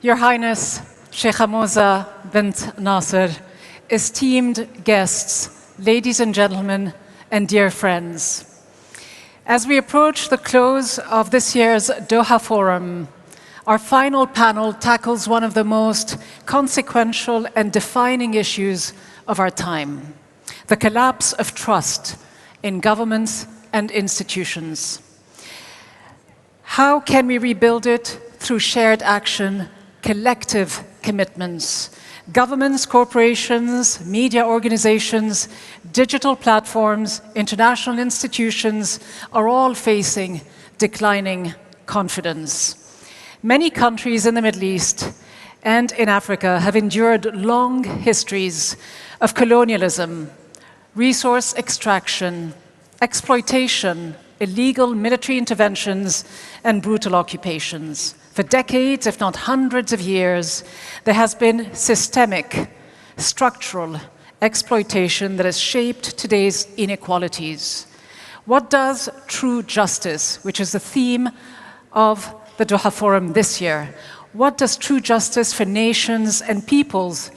Your Highness, Sheikh Hamouza bint Nasser, esteemed guests, ladies and gentlemen, and dear friends. As we approach the close of this year's Doha Forum, our final panel tackles one of the most consequential and defining issues of our time: the collapse of trust in governments and institutions. How can we rebuild it? Through shared action, collective commitments. Governments, corporations, media organizations, digital platforms, international institutions are all facing declining confidence. Many countries in the Middle East and in Africa have endured long histories of colonialism, resource extraction, exploitation, illegal military interventions, and brutal occupations. For decades, if not hundreds of years, there has been systemic, structural exploitation that has shaped today's inequalities. What does true justice, which is the theme of the Doha Forum this year, what does true justice for nations and peoples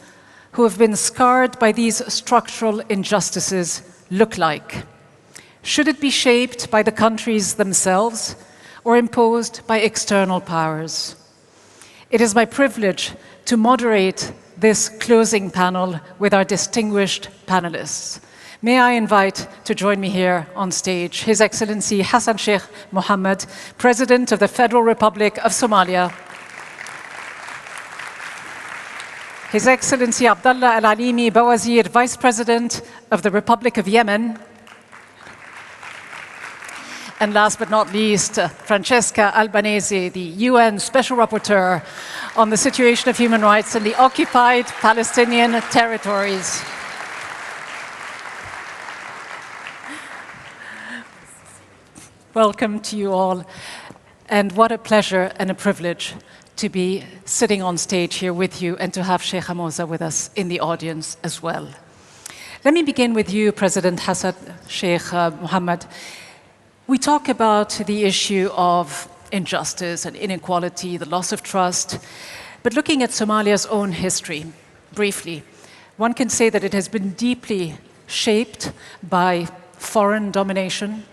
who have been scarred by these structural injustices look like? Should it be shaped by the countries themselves or imposed by external powers? It is my privilege to moderate this closing panel with our distinguished panelists. May I invite to join me here on stage His Excellency Hassan Sheikh Mohamud, President of the Federal Republic of Somalia, His Excellency Abdullah Al-Alimi, Bawazeer, Vice President of the Republic of Yemen, and last but not least, Francesca, Albanese, the UN Special Rapporteur on the situation of human rights in the occupied Palestinian territories. Welcome to you all, and what a pleasure and a privilege to be sitting on stage here with you and to have Sheikh Hamouza with us in the audience as well. Let me begin with you, President Hassan Sheikh Mohamud. We talk about the issue of injustice and inequality, the loss of trust, but looking at Somalia's own history, briefly, one can say that it has been deeply shaped by foreign domination,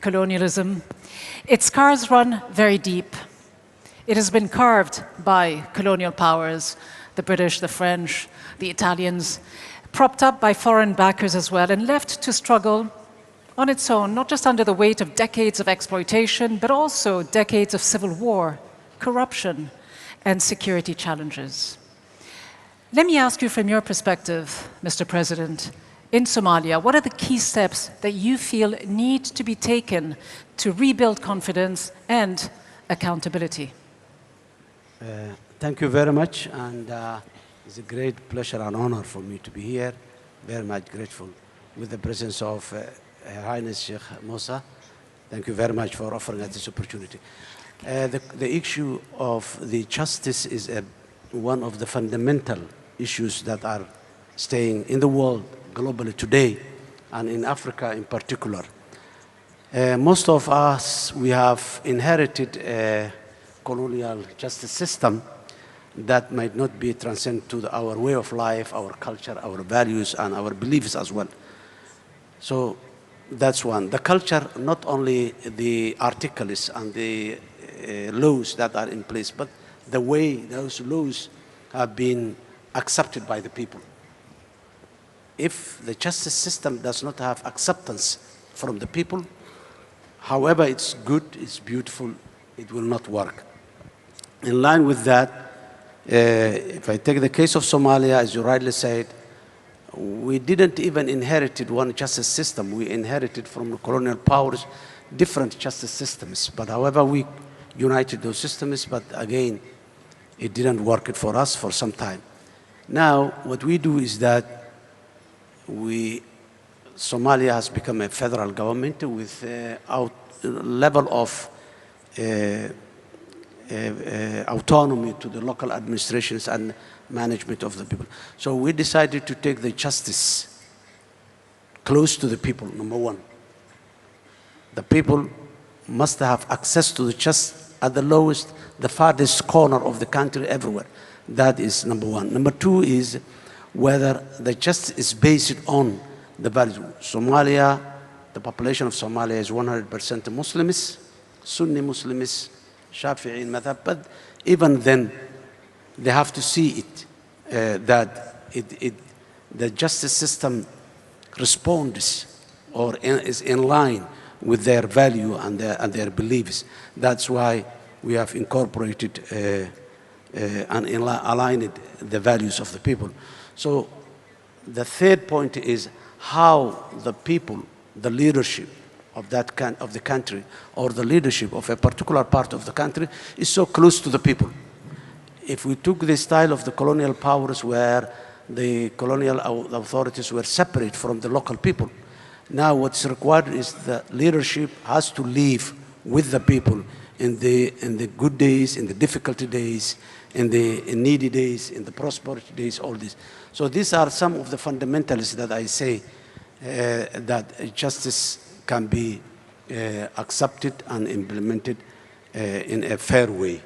colonialism. Its scars run very deep. It has been carved by colonial powers, the British, the French, the Italians, propped up by foreign backers as well, and left to struggle on its own, not just under the weight of decades of exploitation, but also decades of civil war, corruption, and security challenges. Let me ask you from your perspective, Mr. President, in Somalia, what are the key steps that you feel need to be taken to rebuild confidence and accountability? Thank you very much, and it's a great pleasure and honor for me to be here. Very much grateful with the presence of Her Highness Sheikh Hamouza. Thank you very much for offering us this opportunity. The issue of the justice is one of the fundamental issues that are staying in the world globally today, and in Africa in particular. Most of us, we have inherited a colonial justice system that might not be transcendent to our way of life, our culture, our values, and our beliefs as well. So that's one. The culture, not only the articles and the laws that are in place, but the way those laws have been accepted by the people. If the justice system does not have acceptance from the people, however it's good, it's beautiful, it will not work. In line with that, if I take the case of Somalia, as you rightly said, we didn't even inherit one justice system. We inherited from the colonial powers different justice systems. But however, we united those systems, but again, it didn't work for us for some time. Now, what we do is that Somalia has become a federal government with a level of autonomy to the local administrations and management of the people. So we decided to take the justice close to the people, number one. The people must have access to the at the lowest, the farthest corner of the country everywhere. That is number one. Number two is whether the justice is based on the values. Somalia, the population of Somalia is 100% Muslims, Sunni Muslims, Shafi'i madhab, but even then, they have to see it, that the justice system responds or is in line with their value and their beliefs. That's why we have incorporated and aligned the values of the people. So the third point is how the people, the leadership of the country, or the leadership of a particular part of the country is so close to the people. If we took the style of the colonial powers where the colonial authorities were separate from the local people, now what's required is the leadership has to live with the people in the good days, in the difficult days, in the needy days, in the prosperity days, all this. So these are some of the fundamentals that I say that justice can be accepted and implemented in a fair way.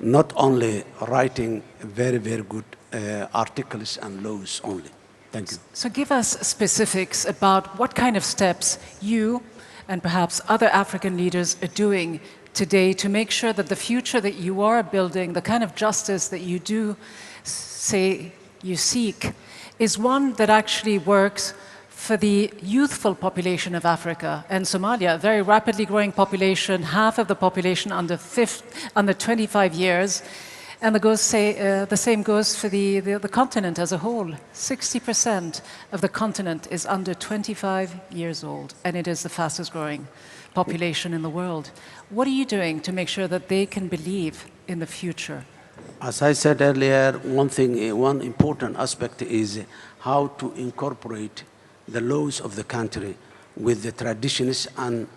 Not only writing very, very good articles and laws only. Thank you. So give us specifics about what kind of steps you and perhaps other African leaders are doing today to make sure that the future that you are building, the kind of justice that you do say you seek, is one that actually works for the youthful population of Africa and Somalia, a very rapidly growing population, half of the population under 25 years. And the same goes for the continent as a whole. 60% of the continent is under 25 years old, and it is the fastest growing population in the world. What are you doing to make sure that they can believe in the future? As I said earlier, one important aspect is how to incorporate the laws of the country with the traditions and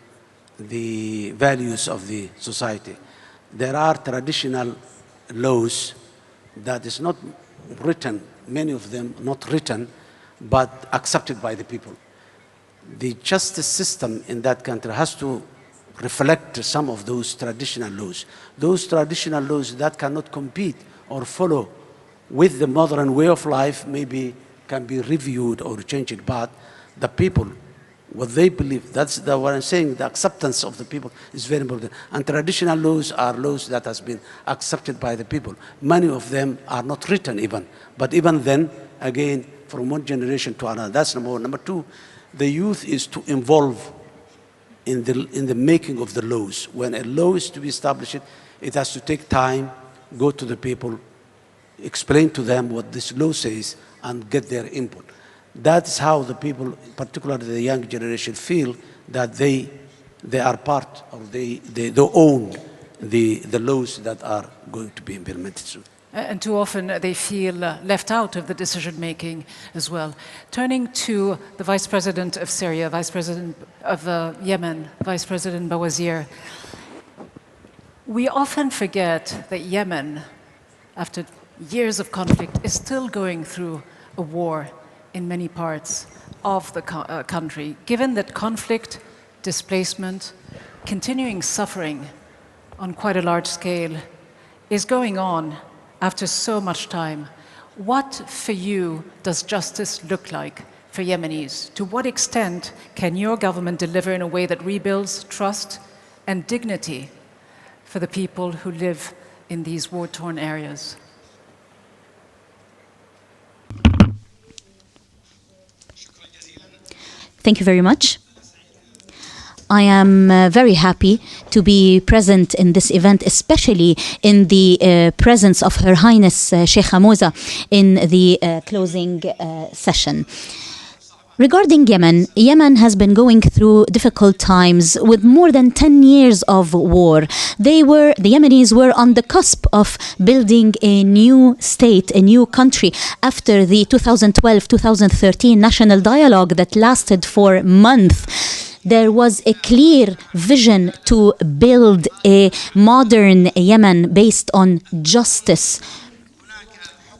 the values of the society. There are traditional laws that is not written, many of them not written, but accepted by the people. The justice system in that country has to reflect some of those traditional laws. Those traditional laws that cannot compete or follow with the modern way of life maybe can be reviewed or changed, but the people, what they believe, that's what I'm saying, the acceptance of the people is very important. And traditional laws are laws that has been accepted by the people. Many of them are not written even, but even then, again, from one generation to another. That's number one. Number two, the youth is to involve in the making of the laws. When a law is to be established, it has to take time, go to the people, explain to them what this law says, and get their input. That's how the people, particularly the young generation, feel that they are part, or they own the laws that are going to be implemented soon. And too often they feel left out of the decision-making as well. Turning to the Vice President of Syria, Vice President of Yemen, Vice President Bawazeer, we often forget that Yemen, after years of conflict, is still going through a war in many parts of the country. Given that conflict, displacement, continuing suffering on quite a large scale is going on after so much time, what for you does justice look like for Yemenis? To what extent can your government deliver in a way that rebuilds trust and dignity for the people who live in these war-torn areas? Thank you very much. I am very happy to be present in this event, especially in the presence of Her Highness Sheikh Hamouza in the closing session. Regarding Yemen, Yemen has been going through difficult times with more than 10 years of war. The Yemenis were on the cusp of building a new state, a new country, after the 2012-2013 national dialogue that lasted for months. There was a clear vision to build a modern Yemen based on justice.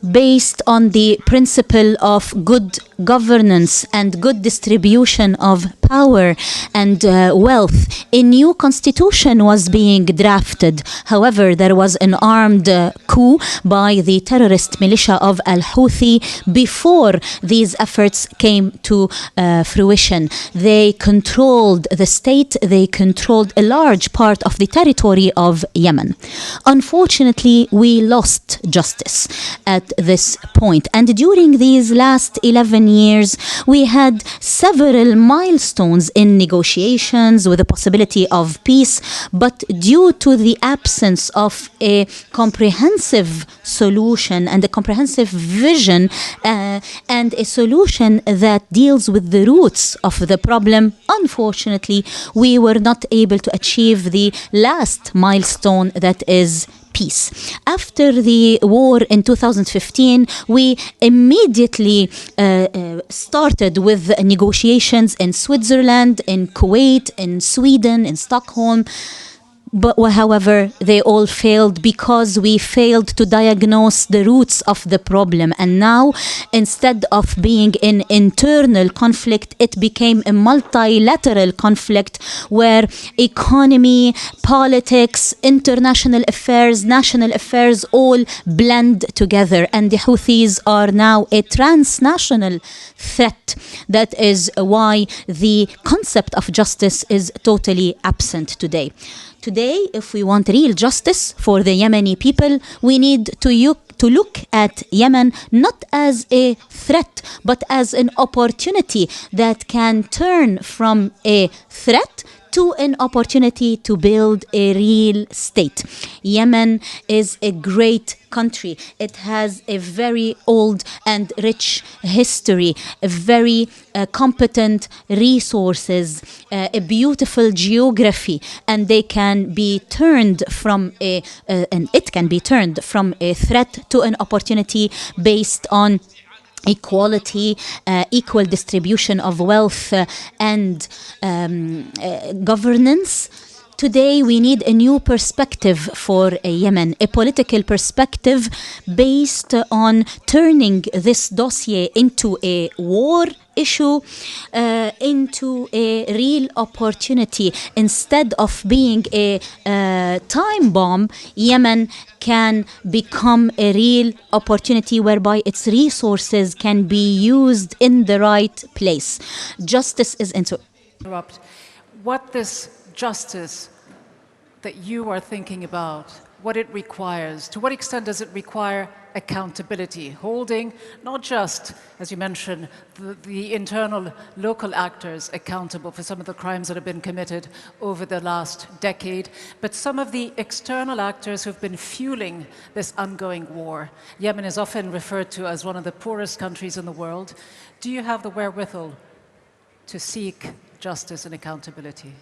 based on the principle of good governance and good distribution of power and wealth. A new constitution was being drafted. However, there was an armed coup by the terrorist militia of Al-Houthi before these efforts came to fruition. They controlled the state, they controlled a large part of the territory of Yemen. Unfortunately, we lost justice at this point. And during these last 11 years, we had several milestones in negotiations with the possibility of peace, but due to the absence of a comprehensive solution and a comprehensive vision and a solution that deals with the roots of the problem, unfortunately, we were not able to achieve the last milestone, that is peace. After the war in 2015, we immediately started with negotiations in Switzerland, in Kuwait, in Sweden, in Stockholm. But however, they all failed because we failed to diagnose the roots of the problem. And now, instead of being an internal conflict, it became a multilateral conflict where economy, politics, international affairs, national affairs all blend together. And the Houthis are now a transnational threat. That is why the concept of justice is totally absent today. Today, if we want real justice for the Yemeni people, we need to look at Yemen not as a threat, but as an opportunity that can turn from a threat to an opportunity to build a real state. Yemen is a great country. It has a very old and rich history, a very competent resources, a beautiful geography, and they can be turned from and it can be turned from a threat to an opportunity based on equality, equal distribution of wealth and governance. Today we need a new perspective for Yemen, a political perspective based on turning this dossier into a war issue, into a real opportunity. Instead of being a time bomb, Yemen can become a real opportunity whereby its resources can be used in the right place. Justice is interrupt. What this justice that you are thinking about, what it requires, to what extent does it require accountability, holding not just, as you mentioned, the internal local actors accountable for some of the crimes that have been committed over the last decade, but some of the external actors who've been fueling this ongoing war. Yemen is often referred to as one of the poorest countries in the world. Do you have the wherewithal to seek justice and accountability?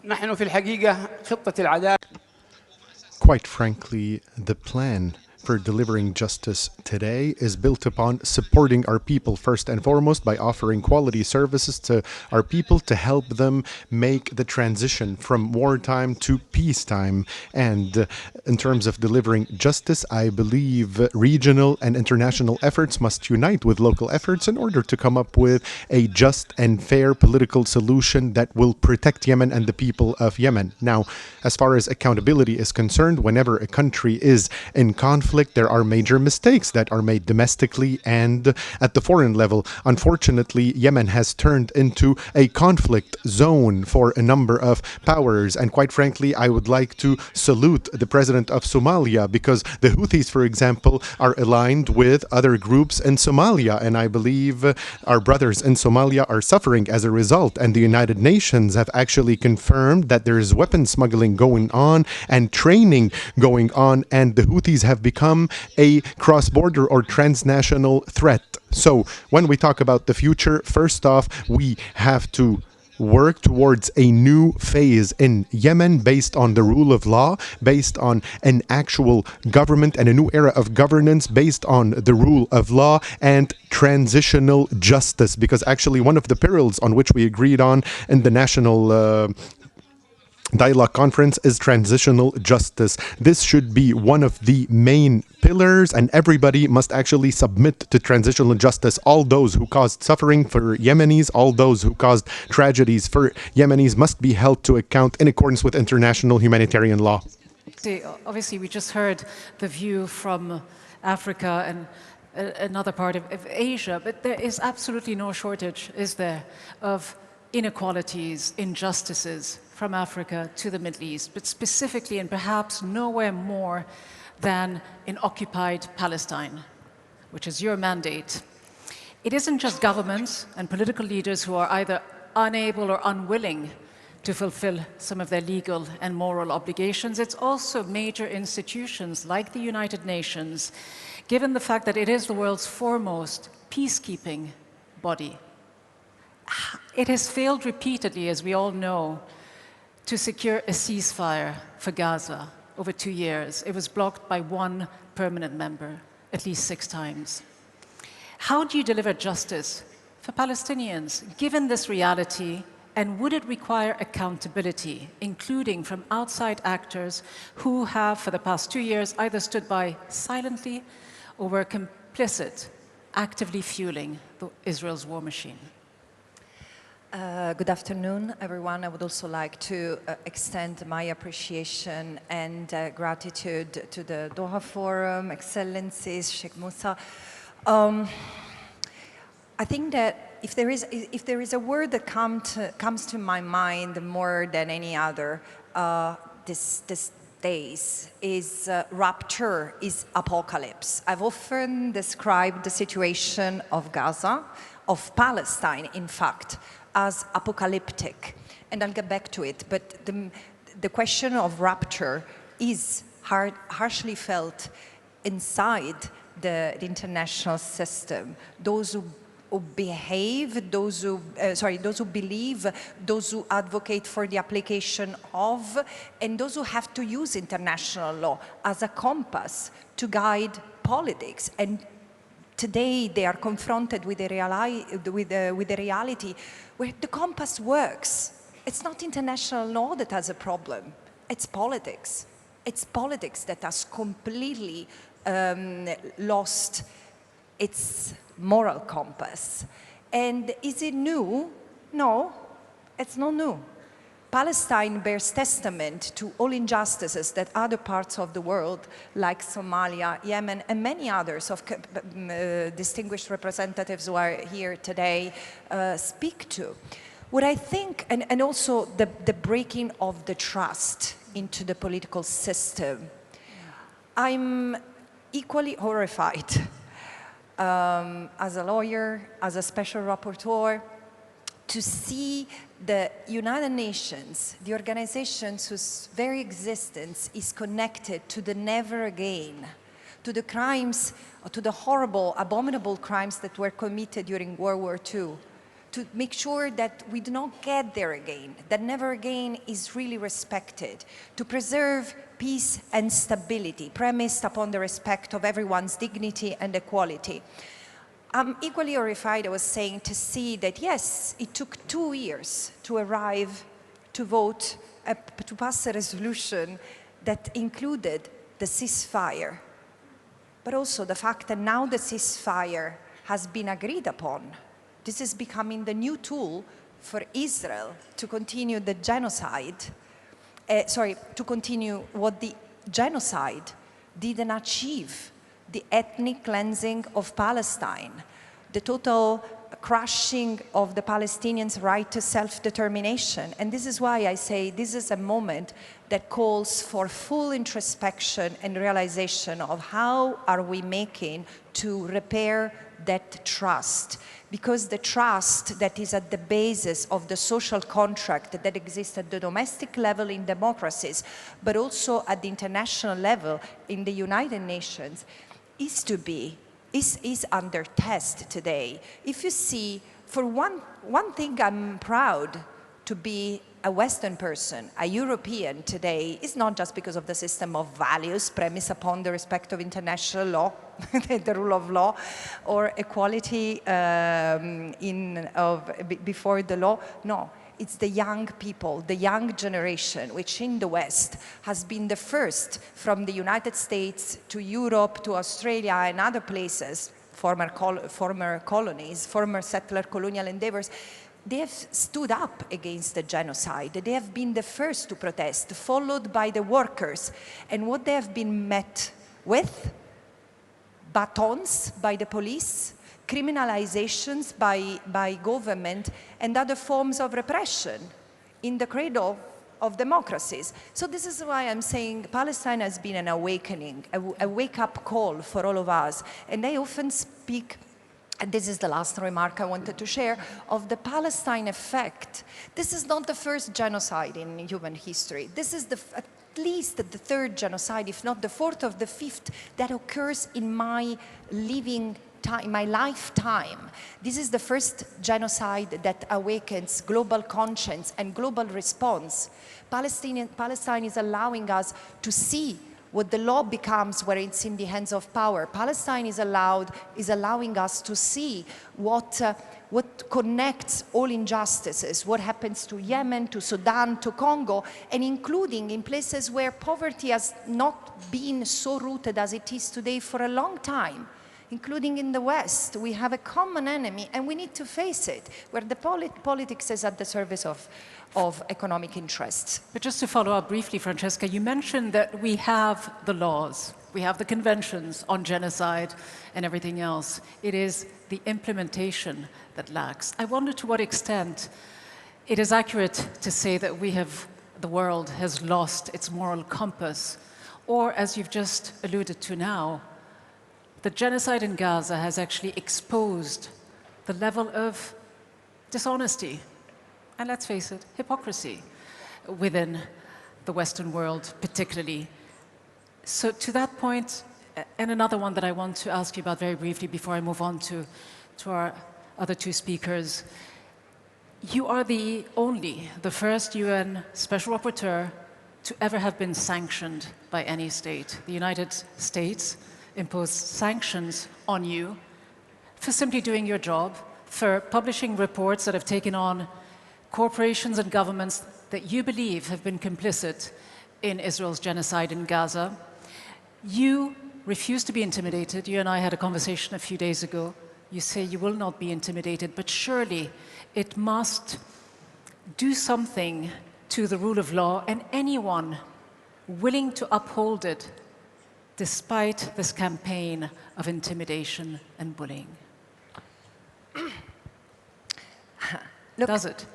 نحن في الحقيقة خطة العدالة. Quite frankly, the plan for delivering justice today is built upon supporting our people first and foremost by offering quality services to our people to help them make the transition from wartime to peacetime. And in terms of delivering justice, I believe regional and international efforts must unite with local efforts in order to come up with a just and fair political solution that will protect Yemen and the people of Yemen. Now, as far as accountability is concerned, whenever a country is in conflict, there are major mistakes that are made domestically and at the foreign level. Unfortunately, Yemen has turned into a conflict zone for a number of powers. And quite frankly, I would like to salute the president of Somalia, because the Houthis, for example, are aligned with other groups in Somalia. And I believe our brothers in Somalia are suffering as a result. And the United Nations have actually confirmed that there is weapon smuggling going on and training going on. And the Houthis have become a cross-border or transnational threat. So when we talk about the future, first off, we have to work towards a new phase in Yemen based on the rule of law, based on an actual government and a new era of governance based on the rule of law and transitional justice. Because actually one of the perils on which we agreed on in the national dialogue conference is transitional justice. This should be one of the main pillars, and everybody must actually submit to transitional justice. All those who caused suffering for Yemenis, all those who caused tragedies for Yemenis must be held to account in accordance with international humanitarian law. Obviously, we just heard the view from Africa and another part of Asia, but there is absolutely no shortage, is there, of inequalities, injustices from Africa to the Middle East, but specifically and perhaps nowhere more than in occupied Palestine, which is your mandate. It isn't just governments and political leaders who are either unable or unwilling to fulfill some of their legal and moral obligations. It's also major institutions like the United Nations, given the fact that it is the world's foremost peacekeeping body. It has failed repeatedly, as we all know, to secure a ceasefire for Gaza over 2 years. It was blocked by one permanent member at least 6 times. How do you deliver justice for Palestinians, given this reality, and would it require accountability, including from outside actors who have, for the past 2 years, either stood by silently or were complicit, actively fueling Israel's war machine? Good afternoon, everyone. I would also like to extend my appreciation and gratitude to the Doha Forum, Excellencies, Sheikh Musa. I think that if there is a word that comes to my mind more than any other these days is rapture, is apocalypse. I've often described the situation of Gaza, of Palestine, in fact, as apocalyptic, and I'll get back to it, but the question of rapture is harshly felt inside the international system. Those who behave, those who believe, those who advocate for the application of, and those who have to use international law as a compass to guide politics. And today they are confronted with the reality where the compass works. It's not international law that has a problem, it's politics. It's politics that has completely lost its moral compass. And is it new? No, it's not new. Palestine bears testament to all injustices that other parts of the world, like Somalia, Yemen, and many others of distinguished representatives who are here today speak to. What I think, and also the breaking of the trust into the political system, I'm equally horrified as a lawyer, as a special rapporteur, to see the United Nations, the organizations whose very existence is connected to the never again, to the crimes, to the horrible, abominable crimes that were committed during World War II, to make sure that we do not get there again, that never again is really respected, to preserve peace and stability, premised upon the respect of everyone's dignity and equality. I'm equally horrified, I was saying, to see that, yes, it took 2 years to arrive, to vote, to pass a resolution that included the ceasefire, but also the fact that now the ceasefire has been agreed upon. This is becoming the new tool for Israel to continue the genocide, to continue what the genocide didn't achieve. The ethnic cleansing of Palestine, the total crushing of the Palestinians' right to self-determination. And this is why I say this is a moment that calls for full introspection and realization of how are we making to repair that trust. Because the trust that is at the basis of the social contract that exists at the domestic level in democracies, but also at the international level in the United Nations, is under test today. If you see, for one thing, I'm proud to be a Western person, a European today, is not just because of the system of values premised upon the respect of international law, the rule of law, or equality before the law. No, it's the young people, the young generation, which in the West has been the first from the United States to Europe to Australia and other places, former colonies, former settler colonial endeavors. They have stood up against the genocide. They have been the first to protest, followed by the workers. And what they have been met with? Batons by the police, criminalizations by government, and other forms of repression in the cradle of democracies. So this is why I'm saying Palestine has been an awakening, a wake-up call for all of us. And I often speak, and this is the last remark I wanted to share, of the Palestine effect. This is not the first genocide in human history. This is at least the third genocide, if not the fourth or the fifth, that occurs in my living time, my lifetime. This is the first genocide that awakens global conscience and global response. Palestine is allowing us to see what the law becomes when it's in the hands of power. Palestine is allowing us to see what connects all injustices, what happens to Yemen, to Sudan, to Congo, and including in places where poverty has not been so rooted as it is today for a long time, including in the West. We have a common enemy, and we need to face it, where the politics is at the service of economic interests. But just to follow up briefly, Francesca, you mentioned that we have the laws, we have the conventions on genocide and everything else. It is the implementation that lacks. I wonder to what extent it is accurate to say that the world has lost its moral compass, or as you've just alluded to now, the genocide in Gaza has actually exposed the level of dishonesty, and let's face it, hypocrisy within the Western world particularly. So to that point, and another one that I want to ask you about very briefly before I move on to our other two speakers, you are the first UN Special Rapporteur to ever have been sanctioned by any state. The United States imposed sanctions on you for simply doing your job, for publishing reports that have taken on corporations and governments that you believe have been complicit in Israel's genocide in Gaza. You refuse to be intimidated. You and I had a conversation a few days ago. You say you will not be intimidated, but surely it must do something to the rule of law and anyone willing to uphold it despite this campaign of intimidation and bullying. Look, does it?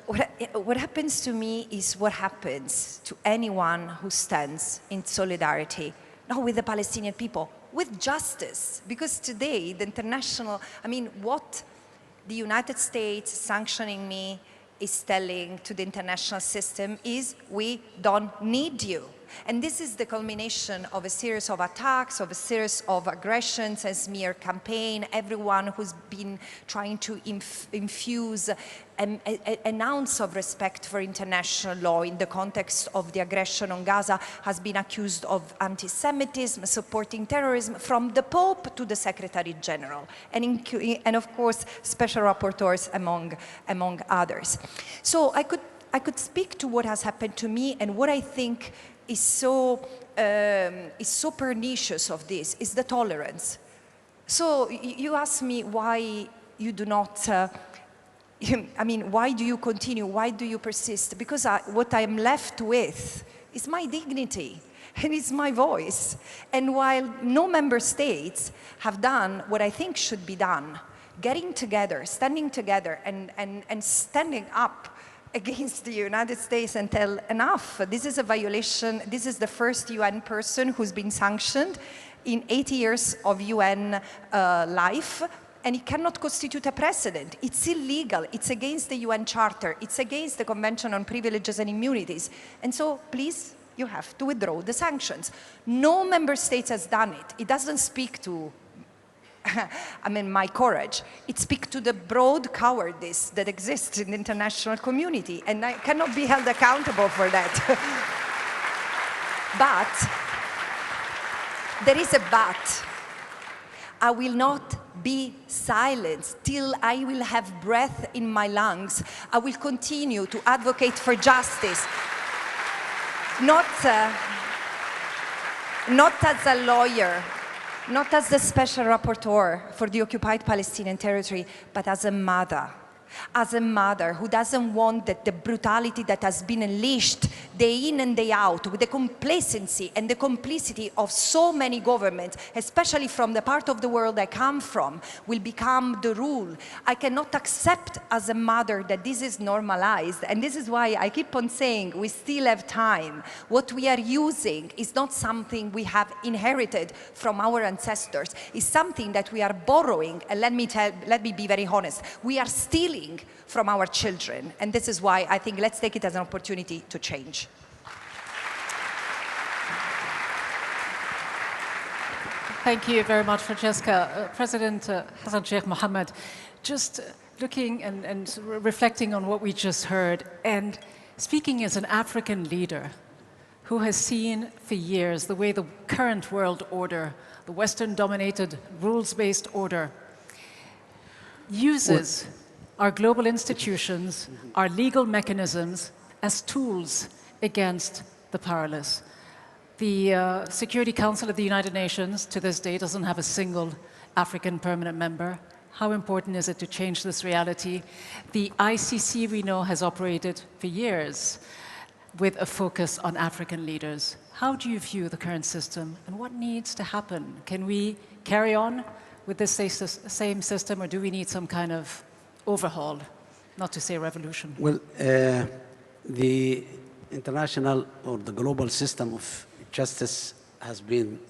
What happens to me is what happens to anyone who stands in solidarity, not with the Palestinian people, with justice. Because today, the international, what the United States sanctioning me is telling to the international system is, we don't need you. And this is the culmination of a series of attacks, of a series of aggressions, a smear campaign. Everyone who's been trying to infuse an ounce of respect for international law in the context of the aggression on Gaza has been accused of anti-Semitism, supporting terrorism, from the Pope to the Secretary General, and of course, special rapporteurs among others. So I could speak to what has happened to me, and what I think is so pernicious of this is the tolerance. So you ask me why you do not, why do you continue? Why do you persist? Because what I'm left with is my dignity, and it's my voice. And while no member states have done what I think should be done, getting together, standing together, and standing up against the United States and tell, enough, this is a violation. This is the first UN person who's been sanctioned in 80 years of UN life, and it cannot constitute a precedent. It's illegal. It's against the UN Charter. It's against the Convention on Privileges and Immunities. And so, please, you have to withdraw the sanctions. No member state has done it. It doesn't speak to my courage. It speaks to the broad cowardice that exists in the international community, and I cannot be held accountable for that. But, there is a but. I will not be silent till I will have breath in my lungs. I will continue to advocate for justice, not as a lawyer, not as the special rapporteur for the occupied Palestinian territory, but as a mother. As a mother who doesn't want that the brutality that has been unleashed day in and day out with the complacency and the complicity of so many governments, especially from the part of the world I come from, will become the rule. I cannot accept as a mother that this is normalized, and this is why I keep on saying we still have time. What we are using is not something we have inherited from our ancestors. It's something that we are borrowing, and let me be very honest, we are stealing from our children, and this is why I think let's take it as an opportunity to change. Thank you very much, Francesca. President Hassan Sheikh Mohamud, just looking and reflecting on what we just heard, and speaking as an African leader who has seen for years the way the current world order, the Western-dominated rules-based order, uses our global institutions, our legal mechanisms as tools against the powerless. The Security Council of the United Nations to this day doesn't have a single African permanent member. How important is it to change this reality? The ICC, we know, has operated for years with a focus on African leaders. How do you view the current system, and what needs to happen? Can we carry on with this same system, or do we need some kind of overhaul, not to say revolution? Well, the international or the global system of justice has been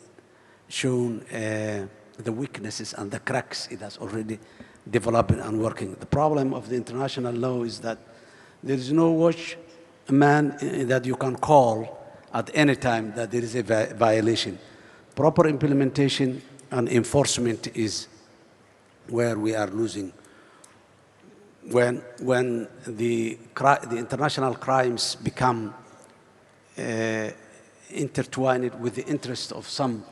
shown the weaknesses and the cracks it has already developed and working. The problem of the international law is that there is no watchman that you can call at any time that there is a violation. Proper implementation and enforcement is where we are losing. When the international crimes become intertwined with the interest of some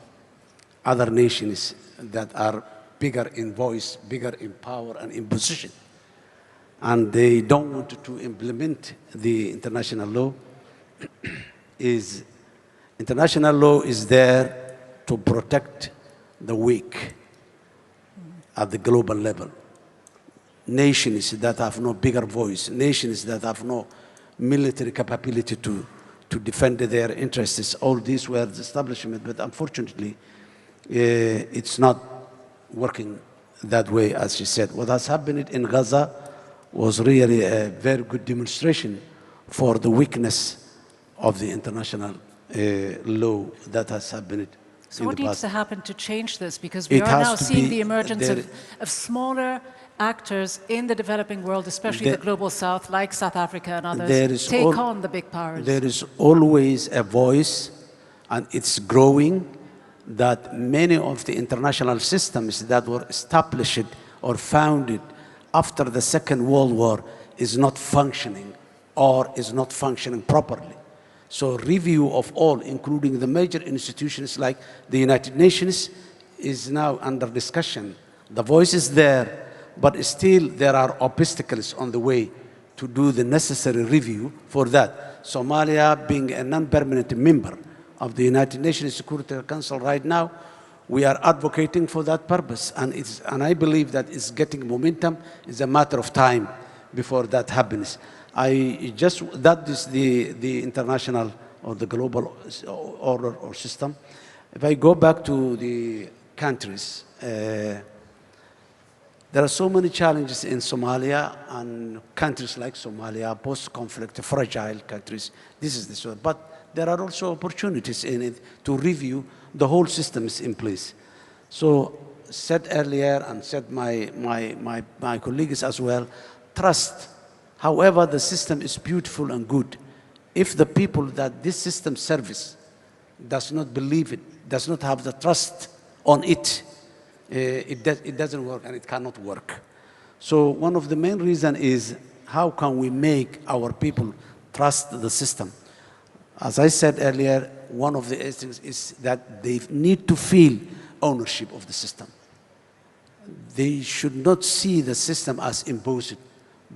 other nations that are bigger in voice, bigger in power and in position, and they don't want to implement the international law, international law is there to protect the weak at the global level. Nations that have no bigger voice, nations that have no military capability to defend their interests, all these were the establishment, but unfortunately, it's not working that way, as she said. What has happened in Gaza was really a very good demonstration for the weakness of the international law that has happened. So what needs to happen to change this? Because we are now seeing the emergence of smaller actors in the developing world, especially the global south, like South Africa and others, take on the big powers. There is always a voice, and it's growing, that many of the international systems that were established or founded after the Second World War is not functioning or is not functioning properly. So review of all, including the major institutions like the United Nations, is now under discussion. The voice is there, but still there are obstacles on the way to do the necessary review for that. Somalia, being a non-permanent member of the United Nations Security Council right now, we are advocating for that purpose, and I believe that it's getting momentum. It's a matter of time before that happens. That is the international or the global order or system. If I go back to the countries, there are so many challenges in Somalia, and countries like Somalia, post-conflict, fragile countries. This is the sort. But there are also opportunities in it to review the whole systems in place. So, said earlier, and said my colleagues as well, trust. However, the system is beautiful and good. If the people that this system serves does not believe it, does not have the trust on it, it doesn't work, and it cannot work. So one of the main reasons is how can we make our people trust the system? As I said earlier, one of the things is that they need to feel ownership of the system. they should not see the system as imposed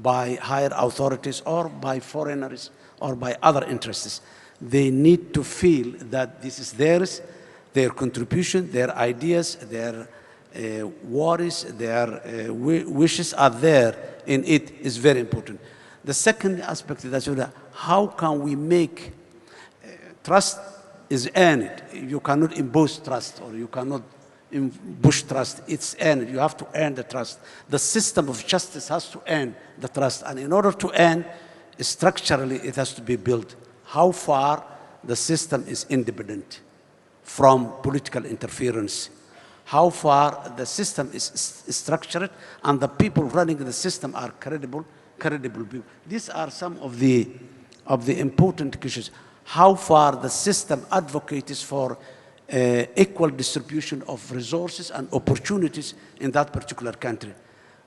by higher authorities or by foreigners or by other interests. They need to feel that this is theirs, their contribution, their ideas, their worries, their wishes are there in it is very important. The second aspect is that how can we make trust is earned. You cannot impose trust, or you cannot push trust. It's earned. You have to earn the trust. The system of justice has to earn the trust. And in order to earn, structurally, it has to be built. How far the system is independent from political interference. How far the system is structured and the people running the system are credible people. These are some of the important issues. How far the system advocates for equal distribution of resources and opportunities in that particular country.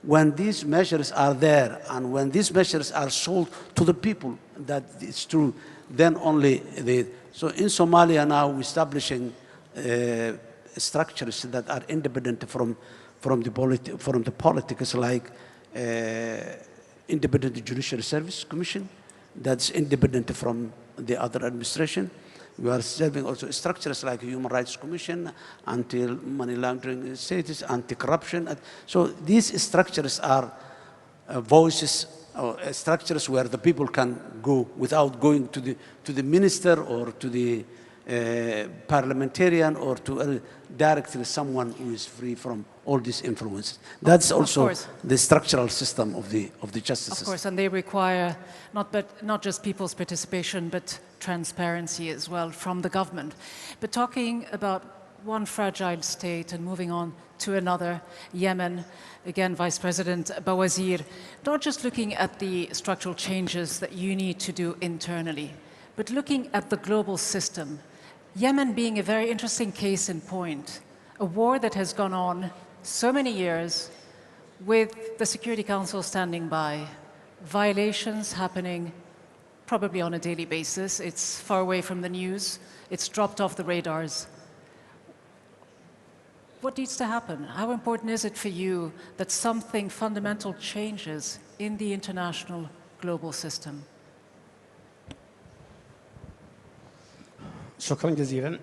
When these measures are there and when these measures are sold to the people, that it's true, then only so in Somalia now we're establishing structures that are independent from the politics, like independent judicial service commission, that's independent from the other administration. We are serving also structures like Human Rights Commission, anti-money laundering status, anti-corruption. So these structures are voices, or structures where the people can go without going to the minister or to the parliamentarian or to directly someone who is free from all these influences. That's also the structural system of the justice system. Of course, and they require not just people's participation, but transparency as well from the government. But talking about one fragile state and moving on to another, Yemen, again, Vice President Bawazeer, not just looking at the structural changes that you need to do internally, but looking at the global system. Yemen being a very interesting case in point, a war that has gone on so many years with the Security Council standing by, violations happening probably on a daily basis. It's far away from the news. It's dropped off the radars. What needs to happen? How important is it for you that something fundamental changes in the international global system? شكرا جزيلا.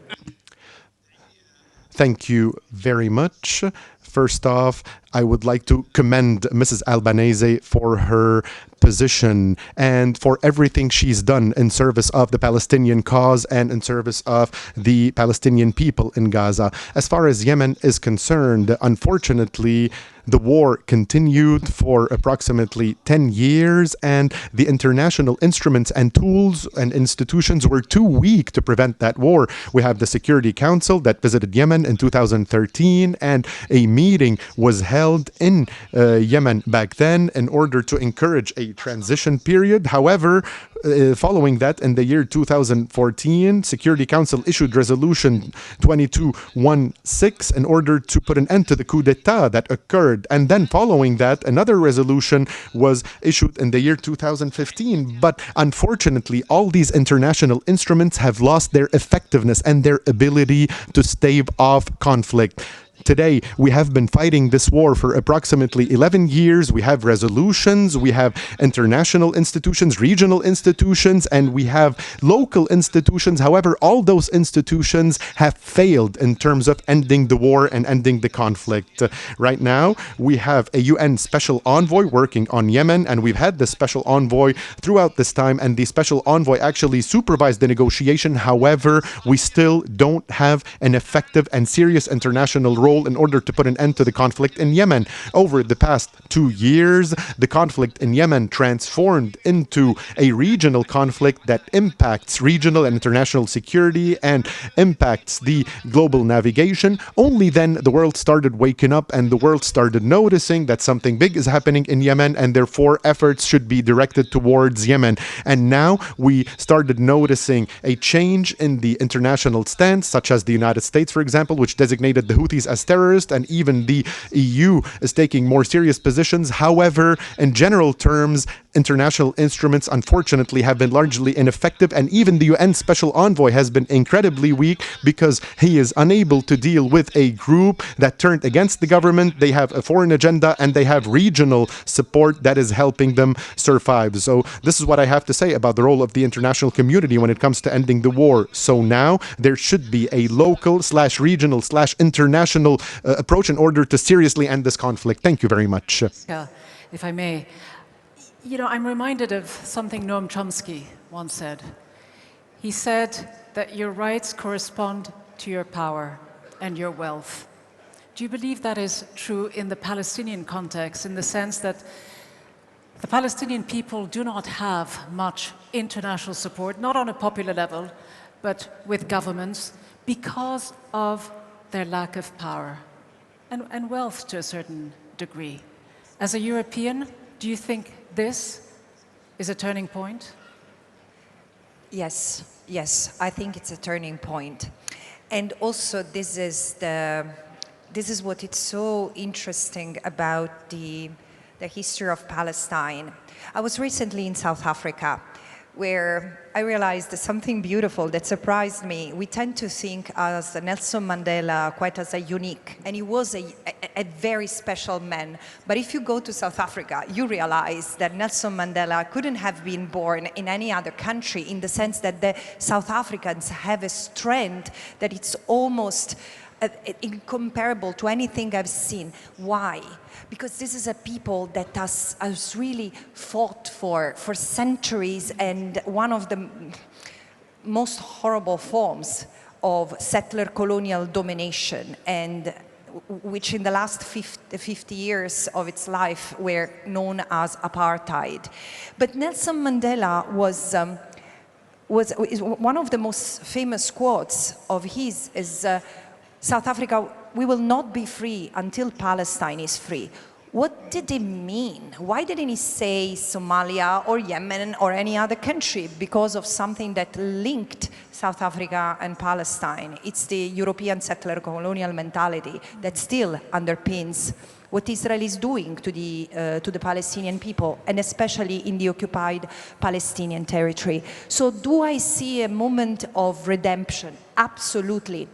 Thank you very much. First off, I would like to commend Mrs. Albanese for her position and for everything she's done in service of the Palestinian cause and in service of the Palestinian people in Gaza. As far as Yemen is concerned, unfortunately, the war continued for approximately 10 years, and the international instruments and tools and institutions were too weak to prevent that war. We have the Security Council that visited Yemen in 2013, and a meeting was held in Yemen back then in order to encourage a transition period. However, following that, in the year 2014, Security Council issued Resolution 2216 in order to put an end to the coup d'etat that occurred. And then following that, another resolution was issued in the year 2015. But unfortunately, all these international instruments have lost their effectiveness and their ability to stave off conflict. Today, we have been fighting this war for approximately 11 years. We have resolutions, we have international institutions, regional institutions, and we have local institutions. However, all those institutions have failed in terms of ending the war and ending the conflict. Right now, we have a UN special envoy working on Yemen, and we've had the special envoy throughout this time, and the special envoy actually supervised the negotiation. However, we still don't have an effective and serious international role in order to put an end to the conflict in Yemen. Over the past 2 years, the conflict in Yemen transformed into a regional conflict that impacts regional and international security and impacts the global navigation. Only then the world started waking up and the world started noticing that something big is happening in Yemen, and therefore efforts should be directed towards Yemen. And now we started noticing a change in the international stance, such as the United States, for example, which designated the Houthis as terrorists, and even the EU is taking more serious positions. However, in general terms, international instruments, unfortunately, have been largely ineffective, and even the UN Special Envoy has been incredibly weak because he is unable to deal with a group that turned against the government. They have a foreign agenda and they have regional support that is helping them survive. So this is what I have to say about the role of the international community when it comes to ending the war. So now there should be a local/regional/international approach in order to seriously end this conflict. Thank you very much. Yeah, if I may. You know, I'm reminded of something Noam Chomsky once said. He said that your rights correspond to your power and your wealth. Do you believe that is true in the Palestinian context, in the sense that the Palestinian people do not have much international support, not on a popular level, but with governments, because of their lack of power and wealth to a certain degree? As a European, do you think this is a turning point? Yes, yes, I think it's a turning point. And also this is what is so interesting about the history of Palestine. I was recently in South Africa, where I realized something beautiful that surprised me. We tend to think as Nelson Mandela quite as a unique, and he was a very special man. But if you go to South Africa, you realize that Nelson Mandela couldn't have been born in any other country, in the sense that the South Africans have a strength that it's almost incomparable to anything I've seen. Why? Because this is a people that has really fought for centuries, and one of the most horrible forms of settler colonial domination, and which in the last 50 years of its life were known as apartheid. But Nelson Mandela was one of the most famous quotes of his is, South Africa, we will not be free until Palestine is free. What did he mean? Why didn't he say Somalia or Yemen or any other country? Because of something that linked South Africa and Palestine. It's the European settler colonial mentality that still underpins what Israel is doing to the Palestinian people, and especially in the occupied Palestinian territory. So do I see a moment of redemption? Absolutely.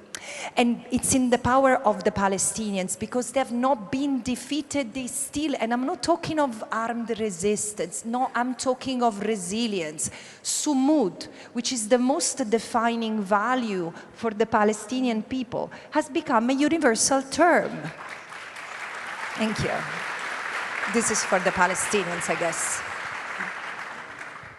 And it's in the power of the Palestinians, because they have not been defeated, they still, and I'm not talking of armed resistance, no, I'm talking of resilience. Sumud, which is the most defining value for the Palestinian people, has become a universal term. Thank you. This is for the Palestinians, I guess.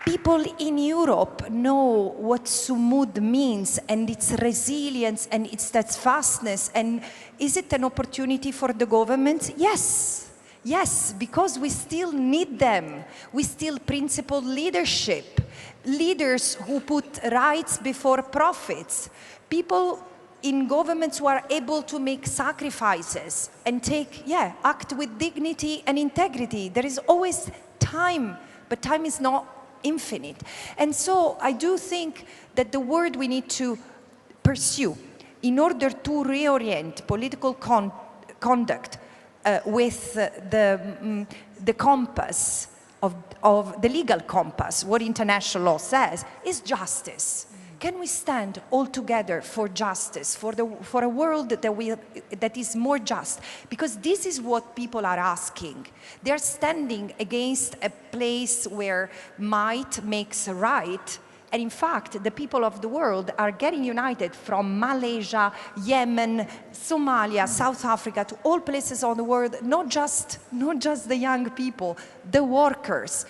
People in Europe know what Sumud means, and its resilience and its steadfastness. And is it an opportunity for the government? Yes. Yes, because we still need them. We still principle leadership. Leaders who put rights before profits. People in governments who are able to make sacrifices and act with dignity and integrity. There is always time, but time is not infinite. And so I do think that the word we need to pursue in order to reorient political conduct with the compass of the legal compass, what international law says, is justice. Can we stand all together for justice, for a world that is more just? Because this is what people are asking. They're standing against a place where might makes right. And in fact, the people of the world are getting united from Malaysia, Yemen, Somalia, South Africa, to all places on the world, not just the young people, the workers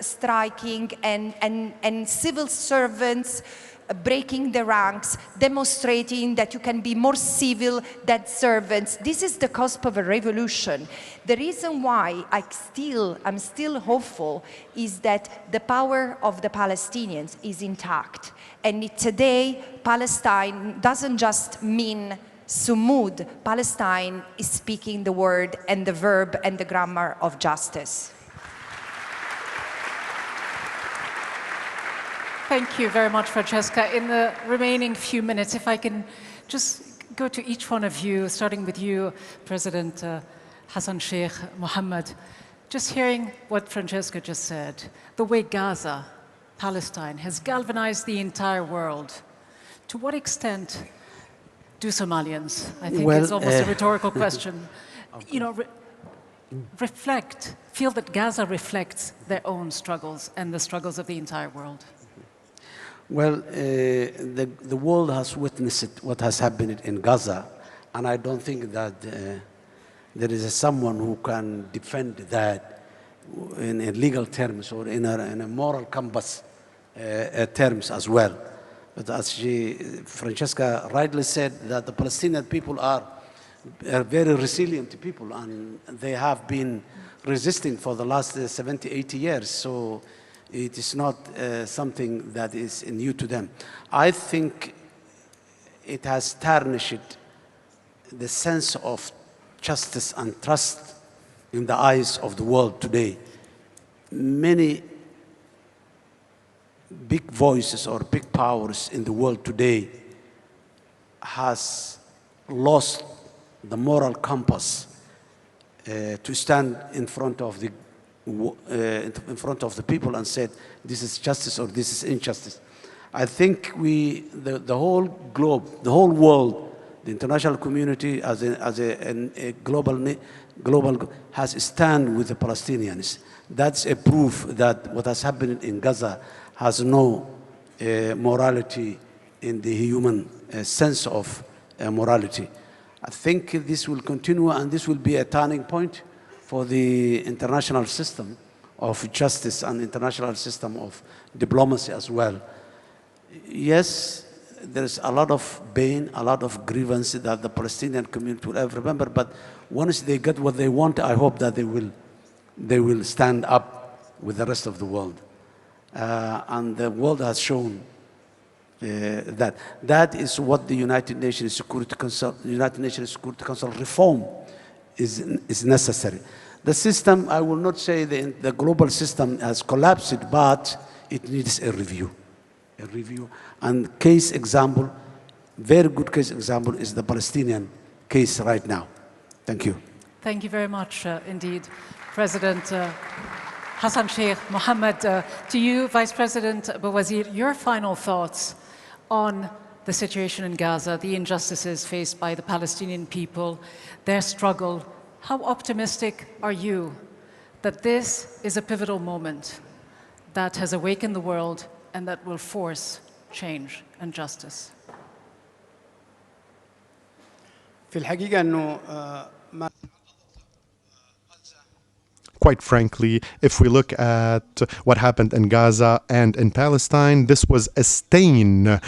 striking and civil servants breaking the ranks, demonstrating that you can be more civil than servants. This is the cusp of a revolution. The reason why I'm still hopeful is that the power of the Palestinians is intact. And today, Palestine doesn't just mean Sumud. Palestine is speaking the word and the verb and the grammar of justice. Thank you very much, Francesca. In the remaining few minutes, if I can just go to each one of you, starting with you, President Hassan, Sheikh, Mohamud, just hearing what Francesca just said, the way Gaza, Palestine, has galvanized the entire world, to what extent do Somalians, I think it's almost a rhetorical question, you know, feel that Gaza reflects their own struggles and the struggles of the entire world? Well, the world has witnessed what has happened in Gaza, and I don't think that there is someone who can defend that in legal terms or in a moral compass terms as well. But as Francesca rightly said, that the Palestinian people are very resilient people, and they have been resisting for the last 70, 80 years. So it is not something that is new to them. I think it has tarnished the sense of justice and trust in the eyes of the world today. Many big voices or big powers in the world today has lost the moral compass to stand in front of the people and said, this is justice or this is injustice. I think the whole globe, the whole world, the international community as a global has a stand with the Palestinians. That's a proof that what has happened in Gaza has no morality in the human sense of morality. I think this will continue, and this will be a turning point for the international system of justice and international system of diplomacy as well. Yes, there's a lot of pain, a lot of grievance that the Palestinian community will ever remember, but once they get what they want, I hope that they will stand up with the rest of the world. And the world has shown that is what the United Nations Security Council reform is necessary. The system, I will not say the global system has collapsed, but it needs a review. And case example, very good case example is the Palestinian case right now. Thank you. Thank you very much indeed, President Hassan, Sheikh, Mohamud. To you, Vice President Bawazeer, your final thoughts on the situation in Gaza, the injustices faced by the Palestinian people, their struggle. How optimistic are you that this is a pivotal moment that has awakened the world and that will force change and justice? في الحقيقة إنه Quite frankly, if we look at what happened in Gaza and in Palestine, this was a stain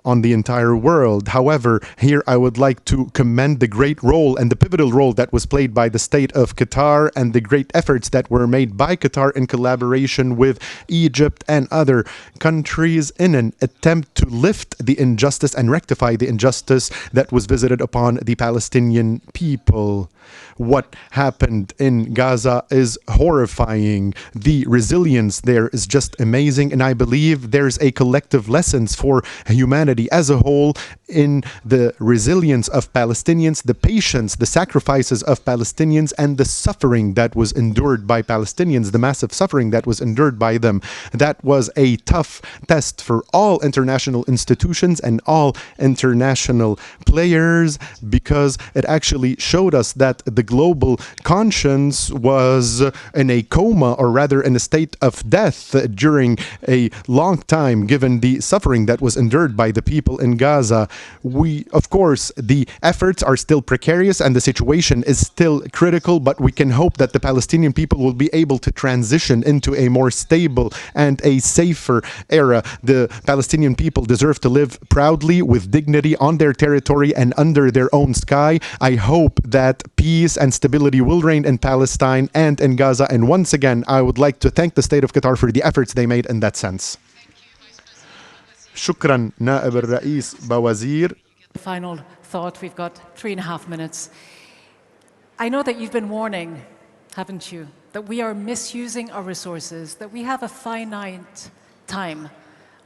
on the entire world. However, here I would like to commend the great role and the pivotal role that was played by the state of Qatar and the great efforts that were made by Qatar in collaboration with Egypt and other countries in an attempt to lift the injustice and rectify the injustice that was visited upon the Palestinian people. What happened in Gaza is horrifying. The resilience there is just amazing, and I believe there's a collective lessons for humanity as a whole in the resilience of Palestinians, the patience, the sacrifices of Palestinians, and the suffering that was endured by Palestinians, the massive suffering that was endured by them. That was a tough test for all international institutions and all international players, because it actually showed us that the global conscience was in a coma, or rather in a state of death during a long time, given the suffering that was endured by the people in Gaza. Of course, the efforts are still precarious and the situation is still critical, but we can hope that the Palestinian people will be able to transition into a more stable and a safer era. The Palestinian people deserve to live proudly with dignity on their territory and under their own sky. I hope that peace and stability will reign in Palestine and in Gaza. And once again, I would like to thank the state of Qatar for the efforts they made in that sense. Shukran, Naib al-Rais Bawazeer. Final thought, we've got 3.5 minutes. I know that you've been warning, haven't you, that we are misusing our resources, that we have a finite time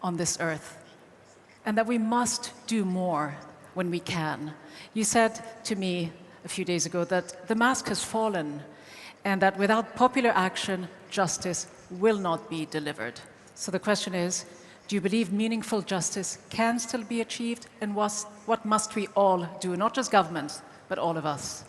on this earth, and that we must do more when we can. You said to me a few days ago that the mask has fallen, and that without popular action, justice will not be delivered. So the question is, do you believe meaningful justice can still be achieved, and what must we all do, not just governments, but all of us?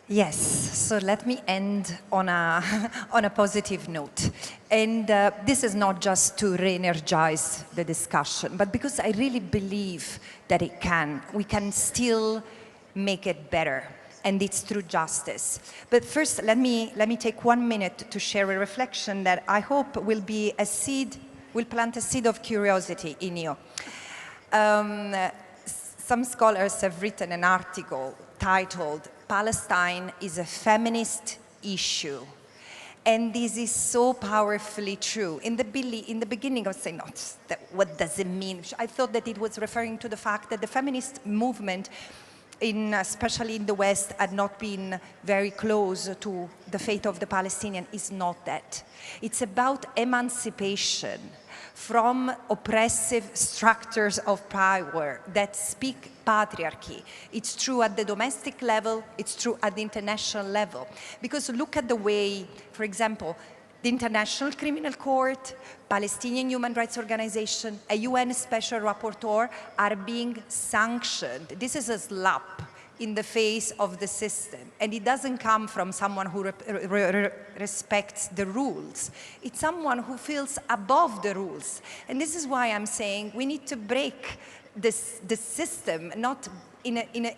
Yes, so let me end on a, on a positive note. And this is not just to re-energize the discussion, but because I really believe that we can still make it better, and it's through justice. But first, let me take 1 minute to share a reflection that I hope will be a seed, will plant a seed of curiosity in you. Some scholars have written an article titled, "Palestine is a feminist issue." And this is so powerfully true. In the beginning, I was saying, no, what does it mean? I thought that it was referring to the fact that the feminist movement, especially in the West, had not been very close to the fate of the Palestinian. Is not that. It's about emancipation from oppressive structures of power that speak patriarchy. It's true at the domestic level, it's true at the international level. Because look at the way, for example, the International Criminal Court, Palestinian Human Rights Organization, a UN Special Rapporteur are being sanctioned. This is a slap in the face of the system. And it doesn't come from someone who respects the rules. It's someone who feels above the rules. And this is why I'm saying we need to break this system, not in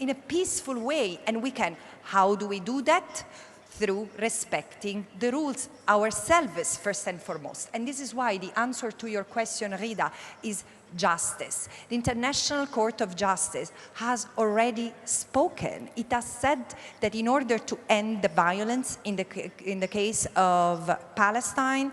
a peaceful way. And we can. How do we do that? Through respecting the rules ourselves, first and foremost. And this is why the answer to your question, Ghida, is justice. The International Court of Justice has already spoken. It has said that in order to end the violence in the case of Palestine,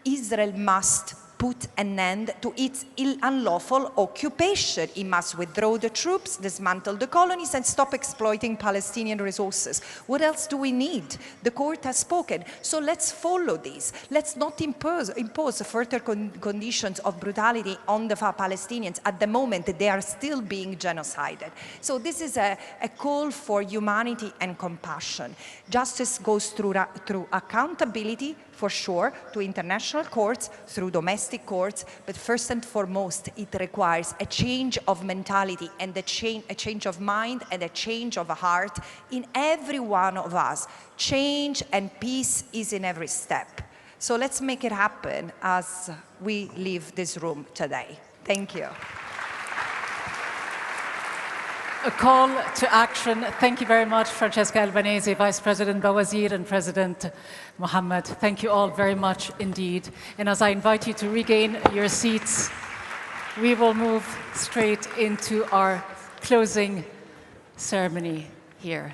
Israel must put an end to its unlawful occupation. It must withdraw the troops, dismantle the colonies, and stop exploiting Palestinian resources. What else do we need? The court has spoken. So let's follow this. Let's not impose further conditions of brutality on the Palestinians. At the moment, they are still being genocided. So this is a call for humanity and compassion. Justice goes through accountability, for sure, to international courts, through domestic courts, but first and foremost, it requires a change of mentality and a change of mind and a change of heart in every one of us. Change and peace is in every step. So let's make it happen as we leave this room today. Thank you. A call to action. Thank you very much, Francesca Albanese, Vice President Bawazeer, and President Mohamud. Thank you all very much indeed. And as I invite you to regain your seats, we will move straight into our closing ceremony here.